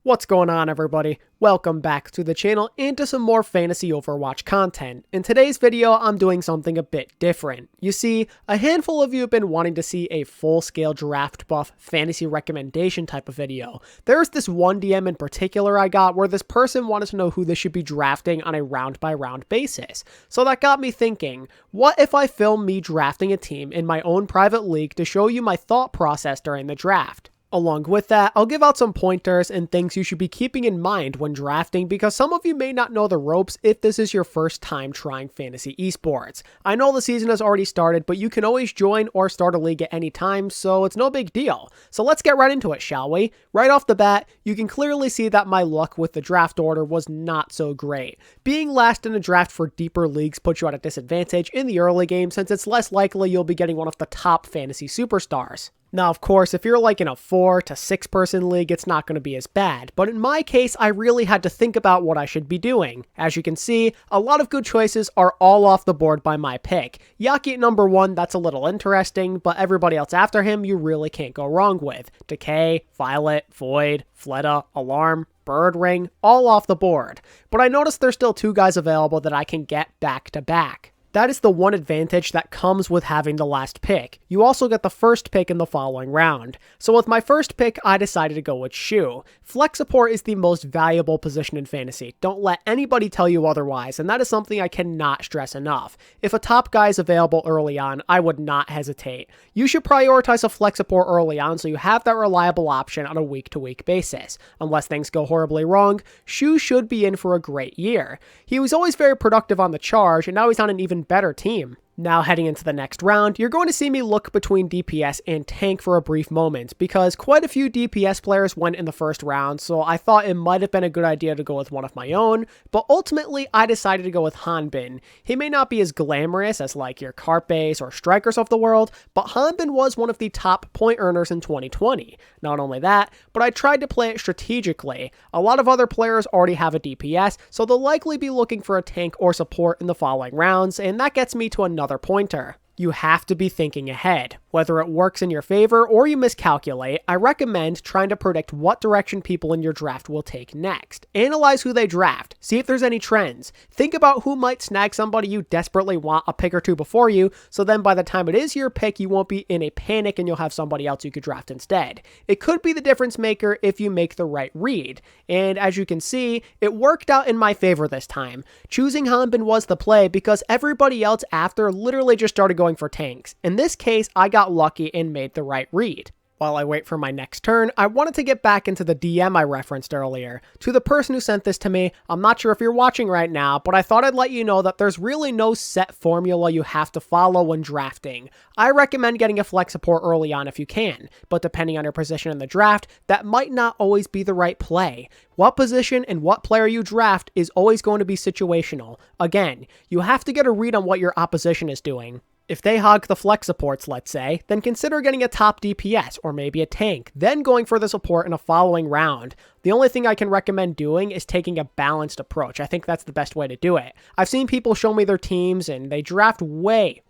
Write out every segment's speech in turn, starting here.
What's going on, everybody? Welcome back to the channel and to some more fantasy Overwatch content. In today's video, I'm doing something a bit different. You see, a handful of you have been wanting to see a full-scale Draftbuff fantasy recommendation type of video. There's this one DM in particular I got where this person wanted to know who they should be drafting on a round-by-round basis. So that got me thinking, what if I film me drafting a team in my own private league to show you my thought process during the draft? Along with that, I'll give out some pointers and things you should be keeping in mind when drafting because some of you may not know the ropes if this is your first time trying fantasy esports. I know the season has already started, but you can always join or start a league at any time, so it's no big deal. So let's get right into it, shall we? Right off the bat, you can clearly see that my luck with the draft order was not so great. Being last in a draft for deeper leagues puts you at a disadvantage in the early game since it's less likely you'll be getting one of the top fantasy superstars. Now, of course, if you're like in a 4 to 6 person league, it's not going to be as bad, but in my case, I really had to think about what I should be doing. As you can see, a lot of good choices are all off the board by my pick. Yaki at number 1, that's a little interesting, but everybody else after him, you really can't go wrong with. Decay, Violet, Void, Fleta, Alarm, Bird Ring, all off the board. But I noticed there's still 2 guys available that I can get back to back. That is the one advantage that comes with having the last pick. You also get the first pick in the following round. So with my first pick, I decided to go with Shu. Flex support is the most valuable position in fantasy. Don't let anybody tell you otherwise, and that is something I cannot stress enough. If a top guy is available early on, I would not hesitate. You should prioritize a flex support early on so you have that reliable option on a week-to-week basis. Unless things go horribly wrong, Shu should be in for a great year. He was always very productive on the charge, and now he's on an even better team. Now heading into the next round, you're going to see me look between DPS and tank for a brief moment because quite a few DPS players went in the first round, so I thought it might have been a good idea to go with one of my own, but ultimately I decided to go with Hanbin. He may not be as glamorous as like your Carpes or Strikers of the world, but Hanbin was one of the top point earners in 2020. Not only that, but I tried to play it strategically. A lot of other players already have a DPS, so they'll likely be looking for a tank or support in the following rounds, and that gets me to another pointer. You have to be thinking ahead. Whether it works in your favor or you miscalculate, I recommend trying to predict what direction people in your draft will take next. Analyze who they draft, see if there's any trends. Think about who might snag somebody you desperately want a pick or two before you, so then by the time it is your pick, you won't be in a panic and you'll have somebody else you could draft instead. It could be the difference maker if you make the right read. And as you can see, it worked out in my favor this time. Choosing Hanbin was the play because everybody else after literally just started going for tanks. In this case, I got lucky and made the right read. While I wait for my next turn, I wanted to get back into the DM I referenced earlier. To the person who sent this to me, I'm not sure if you're watching right now, but I thought I'd let you know that there's really no set formula you have to follow when drafting. I recommend getting a flex support early on if you can, but depending on your position in the draft, that might not always be the right play. What position and what player you draft is always going to be situational. Again, you have to get a read on what your opposition is doing. If they hog the flex supports, let's say, then consider getting a top DPS or maybe a tank, then going for the support in a following round. The only thing I can recommend doing is taking a balanced approach. I think that's the best way to do it. I've seen people show me their teams and they draft way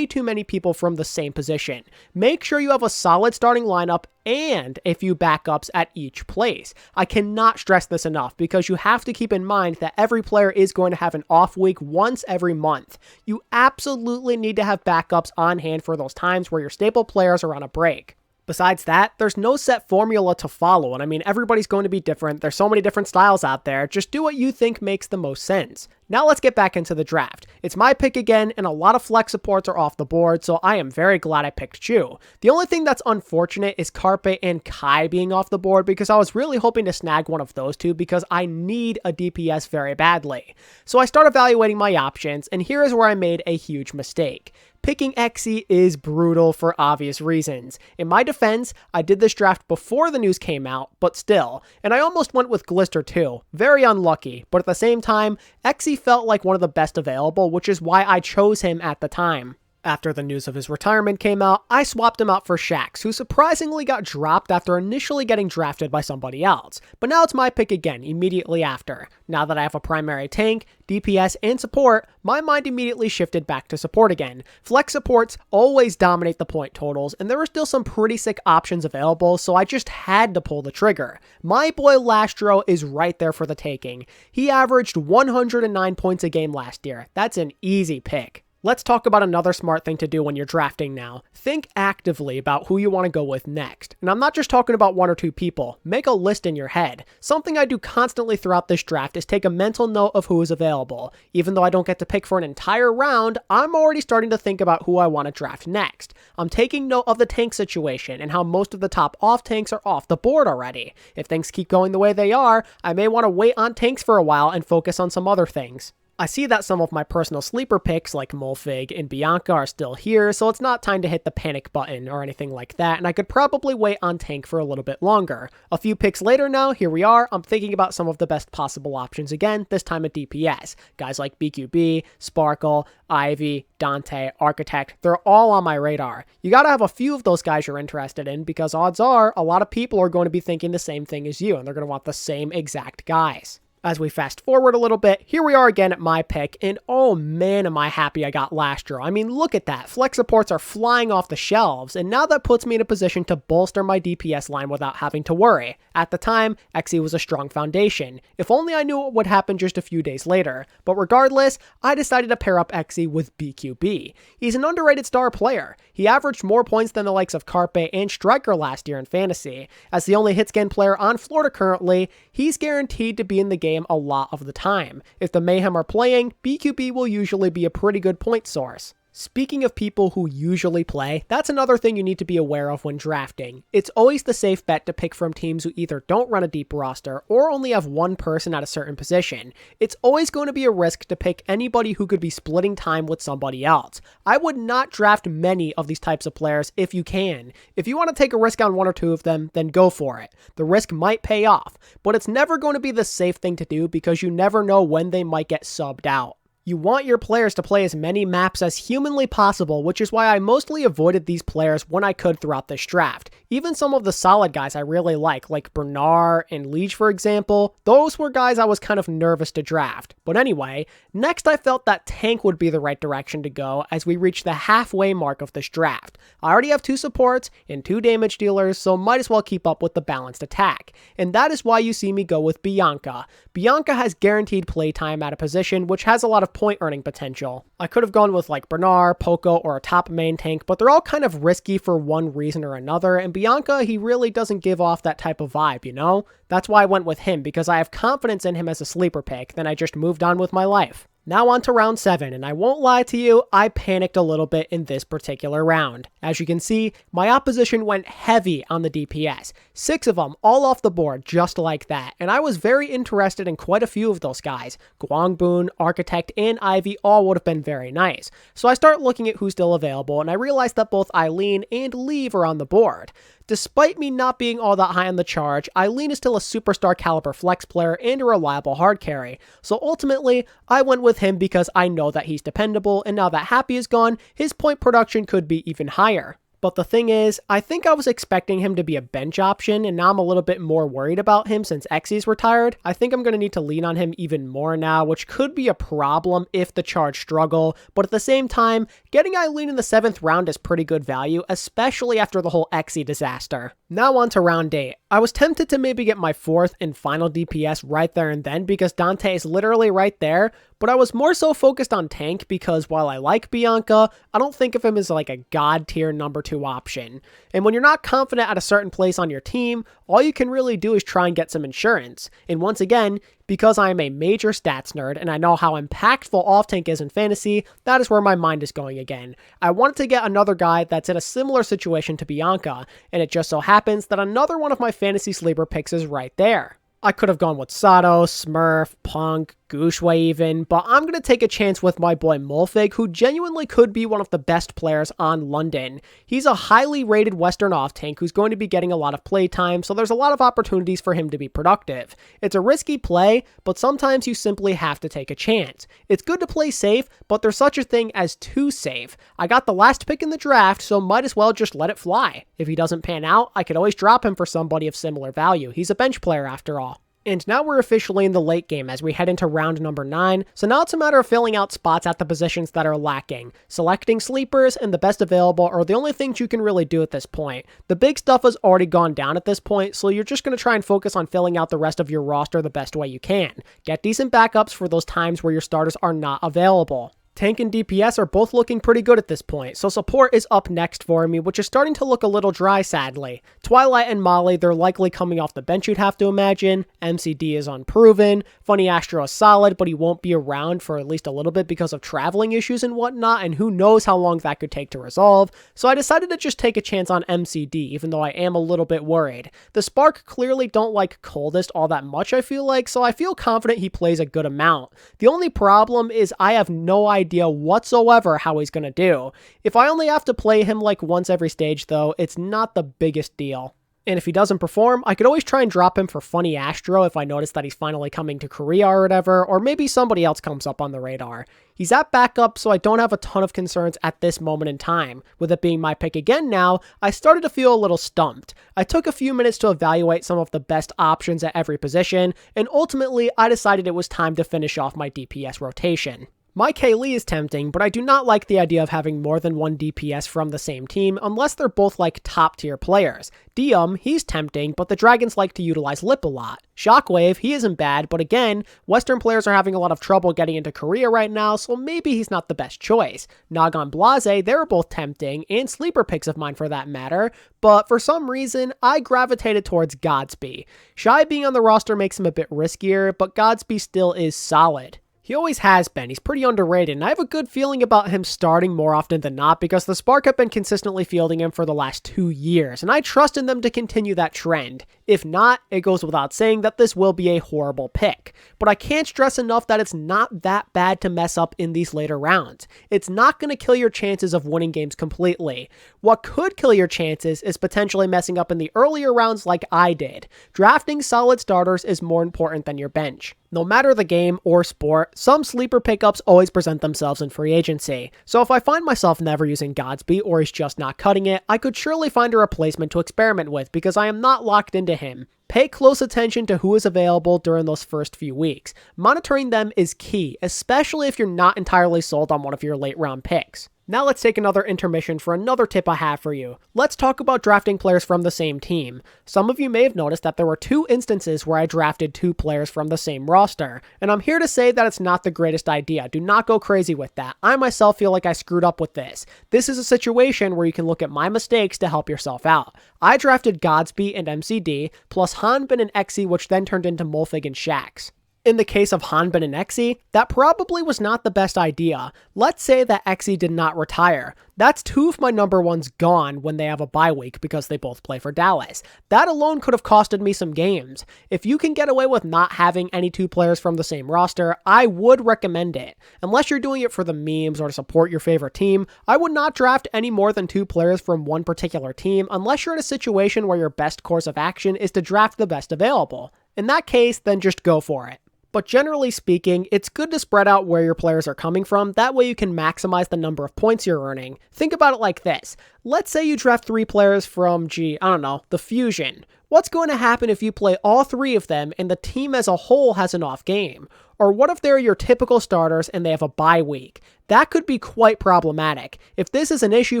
too many people from the same position. Make sure you have a solid starting lineup and a few backups at each place. I cannot stress this enough because you have to keep in mind that every player is going to have an off week once every month. You absolutely need to have backups on hand for those times where your staple players are on a break. Besides that, there's no set formula to follow, and I mean, everybody's going to be different. There's so many different styles out there. Just do what you think makes the most sense. Now let's get back into the draft. It's my pick again, and a lot of flex supports are off the board, so I am very glad I picked Chu. The only thing that's unfortunate is Carpe and Kai being off the board because I was really hoping to snag one of those two because I need a DPS very badly. So I start evaluating my options, and here is where I made a huge mistake. Picking Exy is brutal for obvious reasons. In my defense, I did this draft before the news came out, but still, and I almost went with Glister too. Very unlucky, but at the same time, Exy felt like one of the best available, which is why I chose him at the time. After the news of his retirement came out, I swapped him out for Shax, who surprisingly got dropped after initially getting drafted by somebody else. But now it's my pick again, immediately after. Now that I have a primary tank, DPS, and support, my mind immediately shifted back to support again. Flex supports always dominate the point totals, and there are still some pretty sick options available, so I just had to pull the trigger. My boy Lastro is right there for the taking. He averaged 109 points a game last year. That's an easy pick. Let's talk about another smart thing to do when you're drafting now. Think actively about who you want to go with next. And I'm not just talking about one or two people. Make a list in your head. Something I do constantly throughout this draft is take a mental note of who is available. Even though I don't get to pick for an entire round, I'm already starting to think about who I want to draft next. I'm taking note of the tank situation and how most of the top off tanks are off the board already. If things keep going the way they are, I may want to wait on tanks for a while and focus on some other things. I see that some of my personal sleeper picks like Molfig and Bianca are still here, so it's not time to hit the panic button or anything like that, and I could probably wait on tank for a little bit longer. A few picks later now, here we are, I'm thinking about some of the best possible options again, this time at DPS. Guys like BQB, Sparkle, Ivy, Dante, Architect, they're all on my radar. You gotta have a few of those guys you're interested in because odds are a lot of people are going to be thinking the same thing as you, and they're going to want the same exact guys. As we fast forward a little bit, here we are again at my pick, and oh man am I happy I got Lastro. I mean, look at that. Flex supports are flying off the shelves, and now that puts me in a position to bolster my DPS line without having to worry. At the time, Xe was a strong foundation. If only I knew what would happen just a few days later. But regardless, I decided to pair up Xe with BQB. He's an underrated star player. He averaged more points than the likes of Carpe and Striker last year in Fantasy. As the only hitscan player on Florida currently, he's guaranteed to be in the game a lot of the time. If the Mayhem are playing, BQB will usually be a pretty good point source. Speaking of people who usually play, that's another thing you need to be aware of when drafting. It's always the safe bet to pick from teams who either don't run a deep roster or only have one person at a certain position. It's always going to be a risk to pick anybody who could be splitting time with somebody else. I would not draft many of these types of players if you can. If you want to take a risk on one or two of them, then go for it. The risk might pay off, but it's never going to be the safe thing to do because you never know when they might get subbed out. You want your players to play as many maps as humanly possible, which is why I mostly avoided these players when I could throughout this draft. Even some of the solid guys I really like Bernard and Leech for example, those were guys I was kind of nervous to draft. But anyway, next I felt that tank would be the right direction to go as we reach the halfway mark of this draft. I already have 2 supports and 2 damage dealers, so might as well keep up with the balanced attack. And that is why you see me go with Bianca. Bianca has guaranteed playtime at a position which has a lot of point earning potential. I could have gone with like Bernard, Poco, or a top main tank, but they're all kind of risky for one reason or another, and Bianca, he really doesn't give off that type of vibe, you know? That's why I went with him, because I have confidence in him as a sleeper pick, then I just moved on with my life. Now on to round 7, and I won't lie to you, I panicked a little bit in this particular round. As you can see, my opposition went heavy on the DPS. 6 of them all off the board just like that, and I was very interested in quite a few of those guys. Guangboon, Architect, and Ivy all would have been very nice. So I start looking at who's still available, and I realized that both Eileen and Leave are on the board. Despite me not being all that high on the charge, Eileen is still a superstar caliber flex player and a reliable hard carry. So ultimately, I went with him because I know that he's dependable, and now that Happy is gone, his point production could be even higher. But the thing is, I think I was expecting him to be a bench option, and now I'm a little bit more worried about him since Xy's retired. I think I'm going to need to lean on him even more now, which could be a problem if the charge struggle, but at the same time, getting Eileen in the 7th round is pretty good value, especially after the whole Xy disaster. Now on to round 8. I was tempted to maybe get my 4th and final DPS right there and then because Dante is literally right there, but I was more so focused on tank because while I like Bianca, I don't think of him as like a god tier number 2 option. And when you're not confident at a certain place on your team, all you can really do is try and get some insurance. And once again, because I am a major stats nerd and I know how impactful off-tank is in fantasy, that is where my mind is going again. I wanted to get another guy that's in a similar situation to Bianca, and it just so happens that another one of my fantasy sleeper picks is right there. I could have gone with Sato, Smurf, Punk, Gushway even, but I'm going to take a chance with my boy Mulfig, who genuinely could be one of the best players on London. He's a highly rated Western off-tank who's going to be getting a lot of playtime, so there's a lot of opportunities for him to be productive. It's a risky play, but sometimes you simply have to take a chance. It's good to play safe, but there's such a thing as too safe. I got the last pick in the draft, so might as well just let it fly. If he doesn't pan out, I could always drop him for somebody of similar value. He's a bench player after all. And now we're officially in the late game as we head into round number 9, so now it's a matter of filling out spots at the positions that are lacking. Selecting sleepers and the best available are the only things you can really do at this point. The big stuff has already gone down at this point, so you're just going to try and focus on filling out the rest of your roster the best way you can. Get decent backups for those times where your starters are not available. Tank and DPS are both looking pretty good at this point, so support is up next for me, which is starting to look a little dry, sadly. Twilight and Molly, they're likely coming off the bench, you'd have to imagine. MCD is unproven. Funny Astro is solid, but he won't be around for at least a little bit because of traveling issues and whatnot, and who knows how long that could take to resolve. So I decided to just take a chance on MCD, even though I am a little bit worried. The Spark clearly don't like Coldest all that much, I feel like, so I feel confident he plays a good amount. The only problem is I have no idea whatsoever how he's going to do. If I only have to play him like once every stage though, it's not the biggest deal. And if he doesn't perform, I could always try and drop him for Funny Astro if I notice that he's finally coming to Korea or whatever, or maybe somebody else comes up on the radar. He's at backup, so I don't have a ton of concerns at this moment in time. With it being my pick again now, I started to feel a little stumped. I took a few minutes to evaluate some of the best options at every position, and ultimately I decided it was time to finish off my DPS rotation. My Kaylee is tempting, but I do not like the idea of having more than one DPS from the same team unless they're both like top tier players. He's tempting, but the Dragons like to utilize Lip a lot. Shockwave, he isn't bad, but again, Western players are having a lot of trouble getting into Korea right now, so maybe he's not the best choice. Nagon Blase, they were both tempting, and sleeper picks of mine for that matter, but for some reason, I gravitated towards Godsby. Shy being on the roster makes him a bit riskier, but Godsby still is solid. He always has been. He's pretty underrated, and I have a good feeling about him starting more often than not because the Spark have been consistently fielding him for the last 2 years, and I trust in them to continue that trend. If not, it goes without saying that this will be a horrible pick. But I can't stress enough that it's not that bad to mess up in these later rounds. It's not going to kill your chances of winning games completely. What could kill your chances is potentially messing up in the earlier rounds like I did. Drafting solid starters is more important than your bench. No matter the game or sport, some sleeper pickups always present themselves in free agency. So if I find myself never using Godsby or he's just not cutting it, I could surely find a replacement to experiment with because I am not locked into him. Pay close attention to who is available during those first few weeks. Monitoring them is key, especially if you're not entirely sold on one of your late round picks. Now let's take another intermission for another tip I have for you. Let's talk about drafting players from the same team. Some of you may have noticed that there were 2 instances where I drafted 2 players from the same roster, and I'm here to say that it's not the greatest idea. Do not go crazy with that. I myself feel like I screwed up with this. This is a situation where you can look at my mistakes to help yourself out. I drafted Godsby and MCD, plus Hanbin and Exy, which then turned into Mulfig and Shax. In the case of Hanbin and Exy, that probably was not the best idea. Let's say that Exy did not retire. That's 2 of my number 1s gone when they have a bye week because they both play for Dallas. That alone could have costed me some games. If you can get away with not having any 2 players from the same roster, I would recommend it. Unless you're doing it for the memes or to support your favorite team, I would not draft any more than 2 players from one particular team unless you're in a situation where your best course of action is to draft the best available. In that case, then just go for it. But generally speaking, it's good to spread out where your players are coming from, that way you can maximize the number of points you're earning. Think about it like this. Let's say you draft 3 players from, the Fusion. What's going to happen if you play all 3 of them and the team as a whole has an off game? Or what if they're your typical starters and they have a bye week? That could be quite problematic. If this is an issue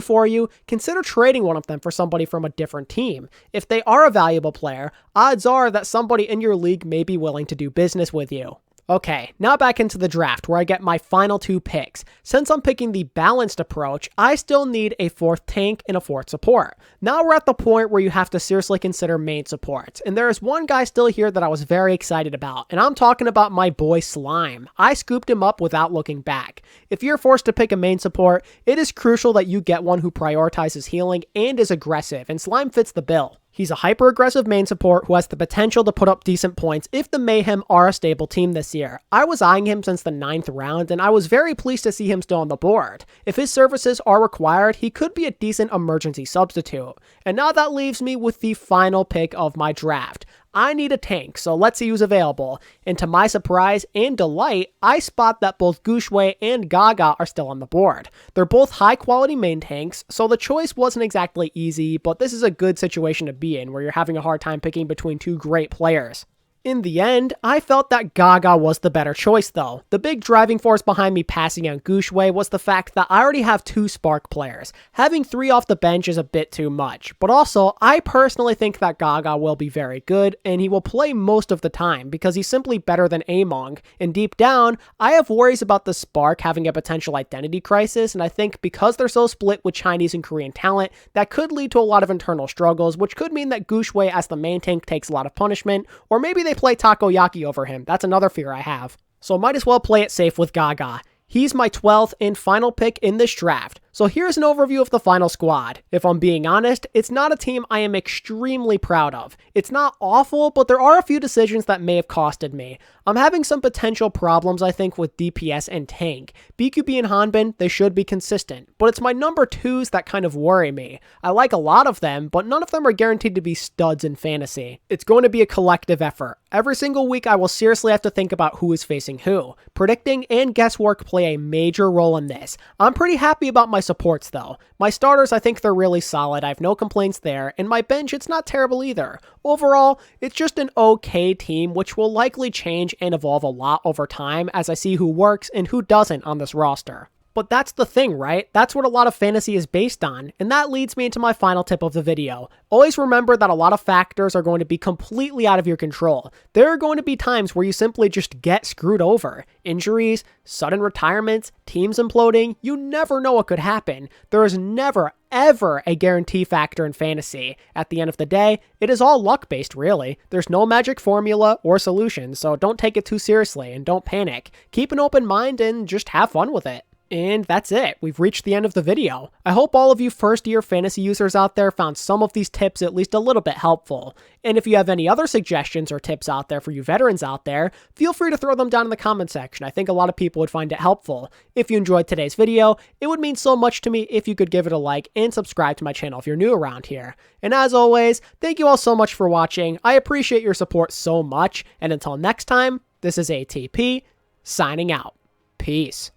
for you, consider trading one of them for somebody from a different team. If they are a valuable player, odds are that somebody in your league may be willing to do business with you. Okay, now back into the draft where I get my final 2 picks. Since I'm picking the balanced approach, I still need a 4th tank and a 4th support. Now we're at the point where you have to seriously consider main supports, and there is one guy still here that I was very excited about, and I'm talking about my boy Slime. I scooped him up without looking back. If you're forced to pick a main support, it is crucial that you get one who prioritizes healing and is aggressive, and Slime fits the bill. He's a hyper-aggressive main support who has the potential to put up decent points if the Mayhem are a stable team this year. I was eyeing him since the 9th round, and I was very pleased to see him still on the board. If his services are required, he could be a decent emergency substitute. And now that leaves me with the final pick of my draft. I need a tank, so let's see who's available. And to my surprise and delight, I spot that both Gushue and Gaga are still on the board. They're both high quality main tanks, so the choice wasn't exactly easy, but this is a good situation to be in where you're having a hard time picking between two great players. In the end, I felt that Gaga was the better choice though. The big driving force behind me passing on Gushue was the fact that I already have 2 Spark players. Having 3 off the bench is a bit too much, but also I personally think that Gaga will be very good and he will play most of the time because he's simply better than Among, and deep down, I have worries about the Spark having a potential identity crisis, and I think because they're so split with Chinese and Korean talent, that could lead to a lot of internal struggles, which could mean that Gushue as the main tank takes a lot of punishment, or maybe they play Takoyaki over him. That's another fear I have. So might as well play it safe with Gaga. He's my 12th and final pick in this draft. So here's an overview of the final squad. If I'm being honest, it's not a team I am extremely proud of. It's not awful, but there are a few decisions that may have costed me. I'm having some potential problems, I think, with DPS and tank. BQB and Hanbin, they should be consistent, but it's my number 2s that kind of worry me. I like a lot of them, but none of them are guaranteed to be studs in fantasy. It's going to be a collective effort. Every single week, I will seriously have to think about who is facing who. Predicting and guesswork play a major role in this. I'm pretty happy about my supports though. My starters, I think they're really solid. I have no complaints there, and my bench, it's not terrible either. Overall, it's just an okay team, which will likely change and evolve a lot over time as I see who works and who doesn't on this roster. But that's the thing, right? That's what a lot of fantasy is based on, and that leads me into my final tip of the video. Always remember that a lot of factors are going to be completely out of your control. There are going to be times where you simply just get screwed over. Injuries, sudden retirements, teams imploding, you never know what could happen. There is never, ever a guarantee factor in fantasy. At the end of the day, it is all luck-based, really. There's no magic formula or solution, so don't take it too seriously and don't panic. Keep an open mind and just have fun with it. And that's it. We've reached the end of the video. I hope all of you first-year fantasy users out there found some of these tips at least a little bit helpful. And if you have any other suggestions or tips out there for you veterans out there, feel free to throw them down in the comment section. I think a lot of people would find it helpful. If you enjoyed today's video, it would mean so much to me if you could give it a like and subscribe to my channel if you're new around here. And as always, thank you all so much for watching. I appreciate your support so much. And until next time, this is ATP, signing out. Peace.